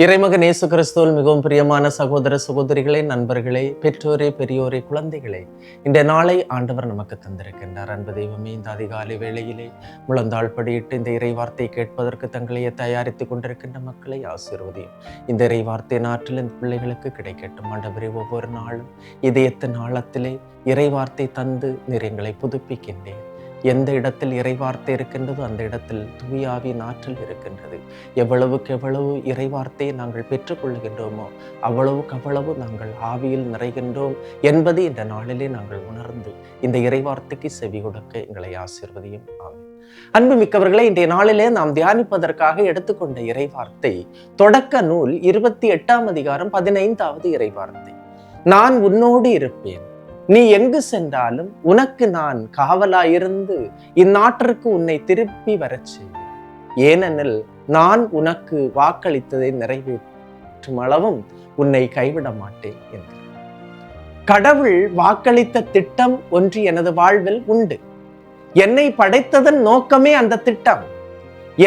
இறைமகன் இயேசு கிறிஸ்துவில் மிகவும் பிரியமான சகோதர சகோதரிகளே, நண்பர்களே, பெற்றோரே, பெரியோரே, குழந்தைகளே, இந்த நாளை ஆண்டவர் நமக்கு தந்திருக்கின்றார். அன்பு தெய்வமே, இந்த அதிகாலை வேளையிலே முழந்தாள் படியிட்டு இந்த இறை வார்த்தை கேட்பதற்கு தங்களையே தயாரித்துக் கொண்டிருக்கின்ற மக்களை ஆசீர்வதியும். இந்த இறை வார்த்தை நாட்டில் இந்த பிள்ளைகளுக்கு கிடைக்கட்டும். ஆண்டவரே, ஒவ்வொரு நாளும் இதயத்தின் ஆழத்திலே இறை வார்த்தை தந்து நிறைங்களை புதுப்பிக்கின்றேன். எந்த இடத்தில் இறைவார்த்தை இருக்கின்றதோ அந்த இடத்தில் தூயாவின் ஆற்றல் இருக்கின்றது. எவ்வளவுக்கு எவ்வளவு இறைவார்த்தையை நாங்கள் பெற்றுக்கொள்கின்றோமோ அவ்வளவு நாங்கள் ஆவியில் நிறைகின்றோம் என்பதை இந்த நாளிலே நாங்கள் உணர்ந்து இந்த இறைவார்த்தைக்கு செவி கொடுக்க எங்களை ஆசீர்வதியும். ஆமென். அன்பு மிக்கவர்களே, இன்றைய நாளிலே நாம் தியானிப்பதற்காக எடுத்துக்கொண்ட இறைவார்த்தை தொடக்க நூல் 28ஆம் அதிகாரம் 15வது இறைவார்த்தை. நான் உன்னோடு இருப்பேன், நீ எங்கு சென்றாலும் உனக்கு நான் காவலாயிருந்து இந்நாட்டிற்கு உன்னை திருப்பி வரச் செய்வேன். ஏனெனில் நான் உனக்கு வாக்களித்ததை நிறைவேற்றும் அளவும் உன்னை கைவிட மாட்டேன் என்று. கடவுள் வாக்களித்த திட்டம் ஒன்று எனது வாழ்வில் உண்டு. என்னை படைத்ததன் நோக்கமே அந்த திட்டம்.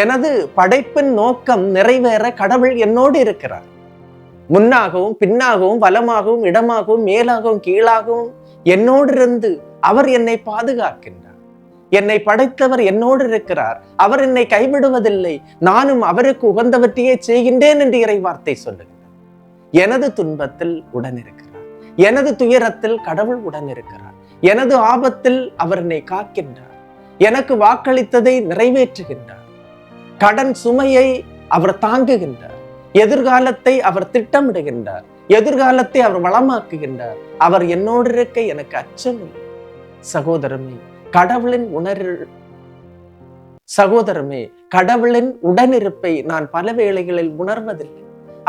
எனது படைப்பின் நோக்கம் நிறைவேற கடவுள் என்னோடு இருக்கிறார். முன்னாகவும் பின்னாகவும் வலமாகவும் இடமாகவும் மேலாகவும் கீழாகவும் என்னோடு இருந்து அவர் என்னை பாதுகாக்கின்றார். என்னை படைத்தவர் என்னோடு இருக்கிறார். அவர் என்னை கைவிடுவதில்லை. நானும் அவருக்கு உகந்தவற்றையே செய்கின்றேன் என்று இறைவார்த்தை சொல்லுகிறார். எனது துன்பத்தில் உடன் இருக்கிறார். எனது துயரத்தில் கடவுள் உடன் இருக்கிறார். எனது ஆபத்தில் அவர் என்னை காக்கின்றார். எனக்கு வாக்களித்ததை நிறைவேற்றுகின்றார். கடன் சுமையை அவர் தாங்குகின்றார். எதிர்காலத்தை அவர் திட்டமிடுகின்றார். எதிர்காலத்தை அவர் வளமாக்குகின்றார். அவர் என்னோடு இருக்க எனக்கு அச்சமில்லை. கடவுளின் உடனிருப்பை நான் பல வேளைகளில் உணர்வதில்லை.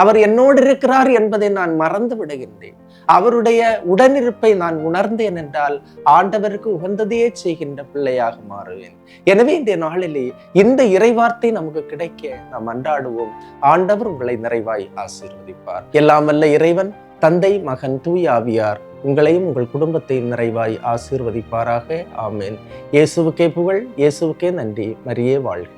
அவர் என்னோடு இருக்கிறார் என்பதை நான் மறந்து விடுகின்றேன். அவருடைய உடனிருப்பை நான் உணர்ந்தேன் என்றால் ஆண்டவருக்கு உகந்ததையே செய்கின்ற பிள்ளையாக மாறுவேன். எனவே இந்த நாளிலே இந்த இறைவார்த்தை நமக்கு கிடைக்க நாம் அன்றாடுவோம். ஆண்டவர் உங்களை நிறைவாய் ஆசீர்வதிப்பார். எல்லாம் வல்ல இறைவன், தந்தை, மகன், தூய ஆவியார் உங்களையும் உங்கள் குடும்பத்தையும் நிறைவாய் ஆசீர்வதிப்பாராக. ஆமென். இயேசுவுக்கே புகழ், இயேசுவுக்கே நன்றி. மரியே வாழ்க.